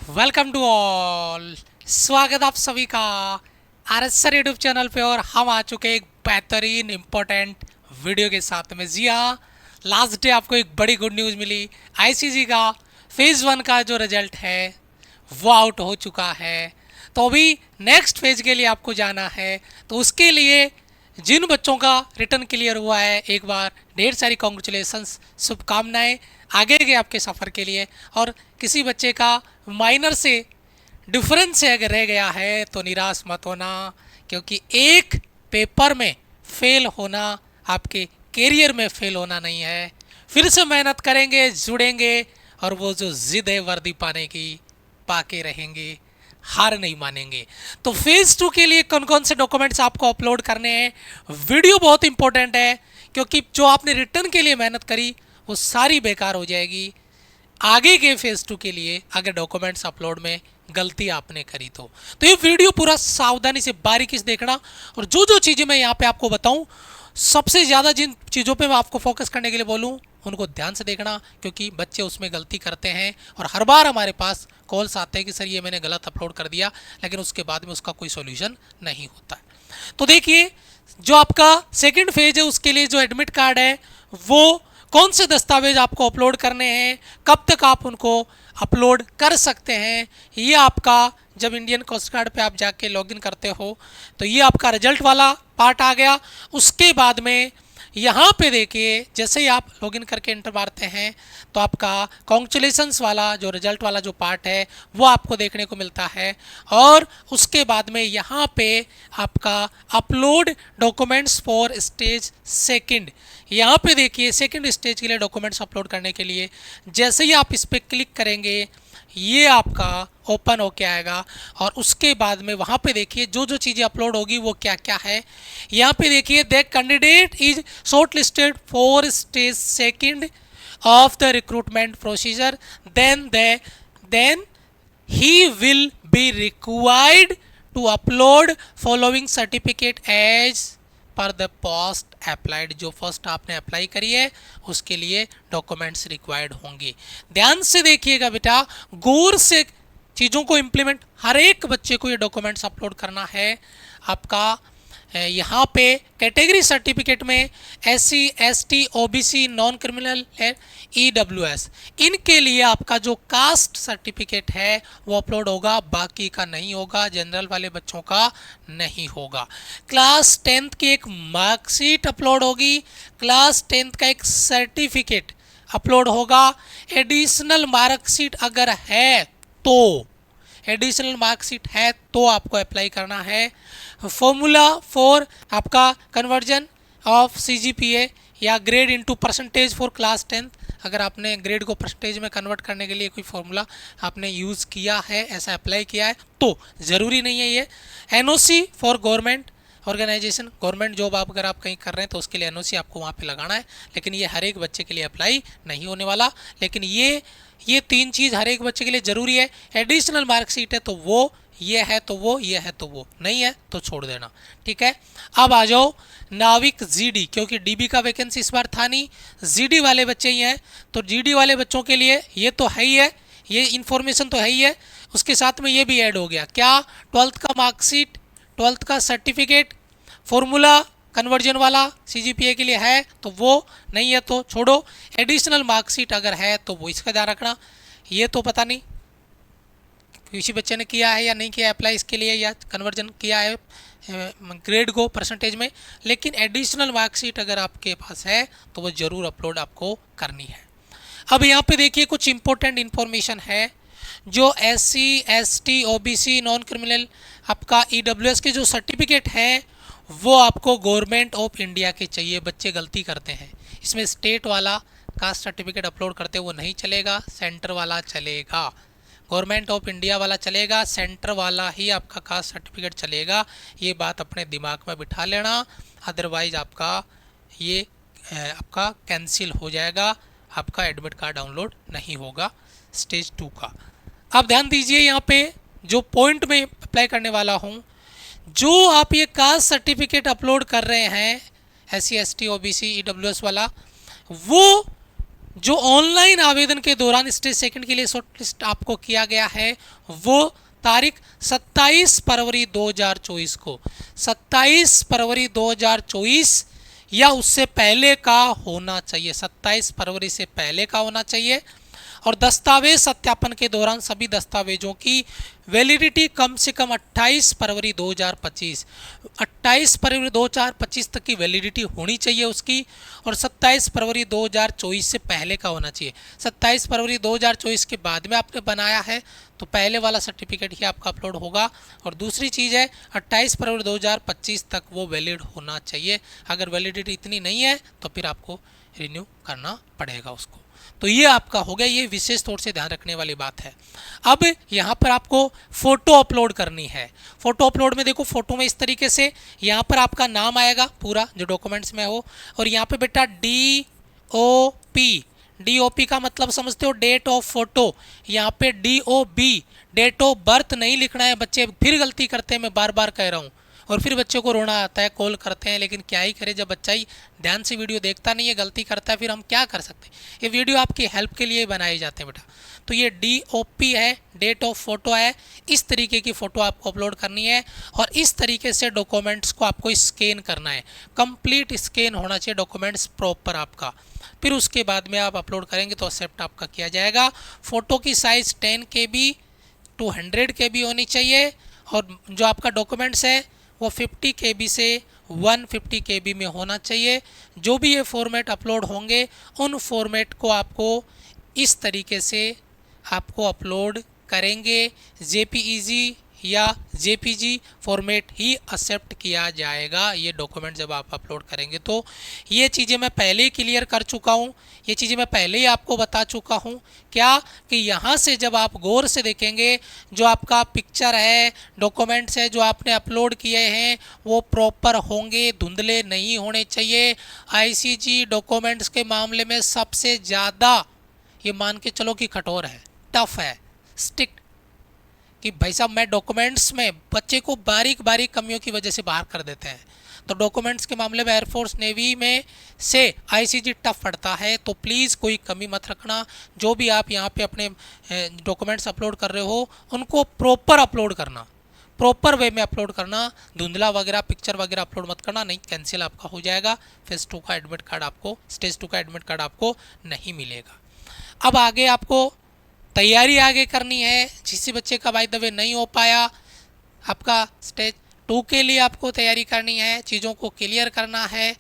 Welcome to all. स्वागत आप सभी का R S sir YouTube channel पे। और हम आ चुके एक बेहतरीन इम्पोर्टेंट वीडियो के साथ में। जी हाँ, लास्ट डे आपको एक बड़ी गुड न्यूज़ मिली। आईसीजी का फेज़ 1 का जो रिजल्ट है वो आउट हो चुका है। तो अभी नेक्स्ट फेज के लिए आपको जाना है। तो उसके लिए जिन बच्चों का रिटर्न क्लियर हुआ है, एक बार ढेर सारी कॉन्ग्रेचुलेसन्स, शुभकामनाएं आगे के आपके सफ़र के लिए। और किसी बच्चे का माइनर से डिफरेंस से अगर रह गया है तो निराश मत होना, क्योंकि एक पेपर में फेल होना आपके कैरियर में फेल होना नहीं है। फिर से मेहनत करेंगे, जुड़ेंगे और वो जो जिद है वर्दी पाने की, पाके रहेंगे, हार नहीं मानेंगे। तो फेज़ 2 के लिए कौन कौन से डॉक्यूमेंट्स आपको अपलोड करने हैं, वीडियो बहुत इंपॉर्टेंट है, क्योंकि जो आपने रिटर्न के लिए मेहनत करी वो सारी बेकार हो जाएगी आगे के फेज़ 2 के लिए अगर डॉक्यूमेंट्स अपलोड में गलती आपने करी तो ये वीडियो पूरा सावधानी से बारीकी से देखना। और जो जो चीज़ें मैं यहाँ पे आपको बताऊँ, सबसे ज़्यादा जिन चीज़ों पे मैं आपको फोकस करने के लिए बोलूँ उनको ध्यान से देखना, क्योंकि बच्चे उसमें गलती करते हैं और हर बार हमारे पास कॉल्स आते हैं कि सर ये मैंने गलत अपलोड कर दिया, लेकिन उसके बाद में उसका कोई सॉल्यूशन नहीं होता है। तो देखिए, जो आपका सेकंड फेज है उसके लिए जो एडमिट कार्ड है वो कौन से दस्तावेज आपको अपलोड करने हैं, कब तक आप उनको अपलोड कर सकते हैं, ये आपका जब इंडियन कोस्ट गार्ड पे आप जाके लॉगिन करते हो तो ये आपका रिजल्ट वाला पार्ट आ गया। उसके बाद में यहाँ पे देखिए, जैसे ही आप लॉगिन करके एंटर मारते हैं तो आपका कॉन्ग्रेचुलेसन्स वाला जो रिजल्ट वाला जो पार्ट है वो आपको देखने को मिलता है। और उसके बाद में यहाँ पे आपका upload documents for stage second, यहाँ पे देखिए सेकंड स्टेज के लिए डॉक्यूमेंट्स अपलोड करने के लिए जैसे ही आप इस पर क्लिक करेंगे ये आपका ओपन होके आएगा। और उसके बाद में वहाँ पे देखिए जो जो चीज़ें अपलोड होगी वो क्या क्या है। यहाँ पे देखिए, the candidate is short listed for stage second of the recruitment procedure, then he will be required to upload following certificate as पर द पोस्ट अप्लाइड। जो फर्स्ट आपने अप्लाई करी है उसके लिए डॉक्यूमेंट्स रिक्वायर्ड होंगे। ध्यान से देखिएगा बेटा, गौर से चीज़ों को इम्प्लीमेंट, हर एक बच्चे को ये डॉक्यूमेंट्स अपलोड करना है। आपका यहाँ पे कैटेगरी सर्टिफिकेट में SC ST OBC non criminal EWS, इनके लिए आपका जो कास्ट सर्टिफिकेट है वो अपलोड होगा, बाकी का नहीं होगा, जनरल वाले बच्चों का नहीं होगा। क्लास 10th की एक मार्कशीट अपलोड होगी, क्लास 10th का एक सर्टिफिकेट अपलोड होगा। एडिशनल मार्कशीट अगर है तो, एडिशनल मार्कशीट है तो आपको अप्लाई करना है। फॉर्मूला फॉर आपका कन्वर्जन ऑफ CGPA या grade into percentage for class 10th, अगर आपने ग्रेड को परसेंटेज में कन्वर्ट करने के लिए कोई फॉर्मूला आपने यूज़ किया है, ऐसा अप्लाई किया है तो ज़रूरी नहीं है ये। NOC for government organisation, government job आप अगर आप कहीं कर रहे हैं तो उसके लिए NOC आपको वहाँ पे लगाना है, लेकिन ये हर एक बच्चे के लिए अप्लाई नहीं होने वाला। लेकिन ये तीन चीज़ हर एक बच्चे के लिए ज़रूरी है। एडिशनल मार्कशीट है तो वो, ये है तो वो, ये है तो वो, नहीं है तो छोड़ देना, ठीक है। अब आ जाओ नाविक GD, क्योंकि DB का वैकेंसी इस बार था नहीं, GD वाले बच्चे ही हैं, तो GD वाले बच्चों के लिए ये तो है ही है, ये इन्फॉर्मेशन तो है ही है। उसके साथ में ये भी ऐड हो गया क्या, 12th का मार्कशीट, 12th का सर्टिफिकेट, फॉर्मूला कन्वर्जन वाला CGPA के लिए है तो वो, नहीं है तो छोड़ो। एडिशनल मार्कशीट अगर है तो वो इसका ध्यान रखना। ये तो पता नहीं किसी बच्चे ने किया है या नहीं किया अप्लाई इसके लिए, या कन्वर्जन किया है ग्रेड को परसेंटेज में, लेकिन एडिशनल मार्कशीट अगर आपके पास है तो वो ज़रूर अपलोड आपको करनी है। अब यहाँ पे देखिए कुछ इंपॉर्टेंट इन्फॉर्मेशन है। जो SC ST OBC non criminal आपका EWS के जो सर्टिफिकेट है वो आपको गवर्नमेंट ऑफ इंडिया के चाहिए। बच्चे गलती करते हैं इसमें, स्टेट वाला कास्ट सर्टिफिकेट अपलोड करते वो नहीं चलेगा, सेंटर वाला चलेगा। गवर्नमेंट ऑफ इंडिया वाला चलेगा, सेंटर वाला ही आपका कास्ट सर्टिफिकेट चलेगा। ये बात अपने दिमाग में बिठा लेना, अदरवाइज आपका ये आपका कैंसिल हो जाएगा, आपका एडमिट कार्ड डाउनलोड नहीं होगा स्टेज 2 का। अब ध्यान दीजिए, यहाँ पे जो पॉइंट में अप्लाई करने वाला हूँ, जो आप ये कास्ट सर्टिफिकेट अपलोड कर रहे हैं SC ST OBC EWS वाला, वो जो ऑनलाइन आवेदन के दौरान स्टेज सेकंड के लिए शॉर्टलिस्ट आपको किया गया है वो तारीख 27 फरवरी 2024 को, 27 फरवरी 2024 या उससे पहले का होना चाहिए, 27 फरवरी से पहले का होना चाहिए। और दस्तावेज सत्यापन के दौरान सभी दस्तावेजों की वैलिडिटी कम से कम 28 फरवरी 2025, 28 फरवरी 2025 तक की वैलिडिटी होनी चाहिए उसकी, और 27 फरवरी 2024 से पहले का होना चाहिए। 27 फरवरी 2024 के बाद में आपने बनाया है तो पहले वाला सर्टिफिकेट ही आपका अपलोड होगा। और दूसरी चीज़ है 28 फरवरी 2025 तक वो वैलिड होना चाहिए। अगर वैलिडिटी इतनी नहीं है तो फिर आपको रिन्यू करना पड़ेगा उसको। तो ये आपका हो गया, ये विशेष तौर से ध्यान रखने वाली बात है। अब यहाँ पर आपको फ़ोटो अपलोड करनी है। फ़ोटो अपलोड में देखो, फ़ोटो में इस तरीके से यहाँ पर आपका नाम आएगा पूरा जो डॉक्यूमेंट्स में हो, और यहाँ पे बेटा DOP का मतलब समझते हो, डेट ऑफ फोटो। यहाँ पे DOB डेट ऑफ बर्थ नहीं लिखना है। बच्चे फिर गलती करते हैं, मैं बार बार कह रहा हूँ, और फिर बच्चों को रोना आता है, कॉल करते हैं, लेकिन क्या ही करें जब बच्चा ही ध्यान से वीडियो देखता नहीं है, गलती करता है, फिर हम क्या कर सकते हैं। ये वीडियो आपकी हेल्प के लिए बनाए जाते हैं बेटा। तो ये DOP है, डेट ऑफ फोटो है। इस तरीके की फ़ोटो आपको अपलोड करनी है, और इस तरीके से डॉक्यूमेंट्स को आपको स्कैन करना है। कंप्लीट स्कैन होना चाहिए डॉक्यूमेंट्स प्रॉपर आपका। फिर उसके बाद में आप अपलोड करेंगे तो एक्सेप्ट आपका किया जाएगा। फ़ोटो की साइज़ 10 KB टू 100 KB होनी चाहिए, और जो आपका डॉक्यूमेंट्स है वो 50 KB से 150 KB में होना चाहिए। जो भी ये फॉर्मेट अपलोड होंगे उन फॉर्मेट को आपको इस तरीके से आपको अपलोड करेंगे। JPEG या JPG फॉर्मेट ही एक्सेप्ट किया जाएगा ये डॉक्यूमेंट जब आप अपलोड करेंगे। तो ये चीज़ें मैं पहले ही क्लियर कर चुका हूँ, ये चीज़ें मैं पहले ही आपको बता चुका हूँ। क्या कि यहाँ से जब आप गौर से देखेंगे जो आपका पिक्चर है, डॉक्यूमेंट्स है जो आपने अपलोड किए हैं वो प्रॉपर होंगे, धुंधले नहीं होने चाहिए। ICG डॉक्यूमेंट्स के मामले में सबसे ज़्यादा ये मान के चलो कि कठोर है, टफ है, स्ट्रिक्ट, कि भाई साहब मैं डॉक्यूमेंट्स में बच्चे को बारीक बारीक कमियों की वजह से बाहर कर देते हैं। तो डॉक्यूमेंट्स के मामले में एयरफोर्स नेवी में से ICG टफ पड़ता है। तो प्लीज़ कोई कमी मत रखना। जो भी आप यहाँ पे अपने डॉक्यूमेंट्स अपलोड कर रहे हो उनको प्रॉपर अपलोड करना, प्रॉपर वे में अपलोड करना। धुंधला वगैरह पिक्चर वगैरह अपलोड मत करना, नहीं कैंसिल आपका हो जाएगा। फेज 2 का एडमिट कार्ड आपको, स्टेज 2 का एडमिट कार्ड आपको नहीं मिलेगा। अब आगे आपको तैयारी आगे करनी है। जिस बच्चे का बाय द वे नहीं हो पाया, आपका स्टेज 2 के लिए आपको तैयारी करनी है, चीज़ों को क्लियर करना है,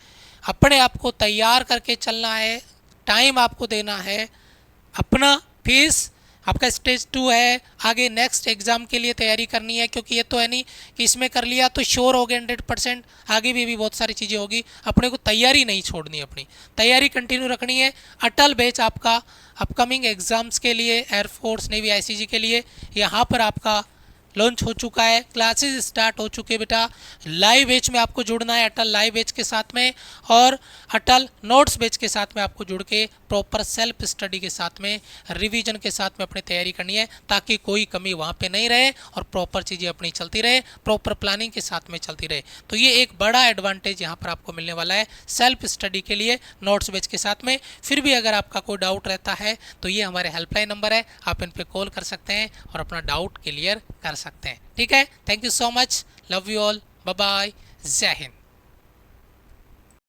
अपने आप को तैयार करके चलना है, टाइम आपको देना है अपना। फीस आपका स्टेज 2 है, आगे नेक्स्ट एग्ज़ाम के लिए तैयारी करनी है, क्योंकि ये तो है नहीं कि इसमें कर लिया तो श्योर हो गए 100%, आगे भी बहुत सारी चीज़ें होगी। अपने को तैयारी नहीं छोड़नी, अपनी तैयारी कंटिन्यू रखनी है। अटल बैच आपका अपकमिंग एग्ज़ाम्स के लिए, एयरफोर्स नेवी ICG के लिए यहाँ पर आपका लॉन्च हो चुका है, क्लासेस स्टार्ट हो चुके बेटा। लाइव बैच में आपको जुड़ना है, अटल लाइव बैच के साथ में, और अटल नोट्स बैच के साथ में आपको जुड़ के प्रॉपर सेल्फ स्टडी के साथ में, रिवीजन के साथ में अपनी तैयारी करनी है, ताकि कोई कमी वहाँ पे नहीं रहे और प्रॉपर चीज़ें अपनी चलती रहे, प्रॉपर प्लानिंग के साथ में चलती रहे। तो ये एक बड़ा एडवांटेज यहाँ पर आपको मिलने वाला है सेल्फ स्टडी के लिए नोट्स बैच के साथ में। फिर भी अगर आपका कोई डाउट रहता है तो ये हमारे हेल्पलाइन नंबर है, आप इन पर कॉल कर सकते हैं और अपना डाउट क्लियर कर सकते हैं। ठीक है, thank you so much, love you all, bye bye, जय हिंद।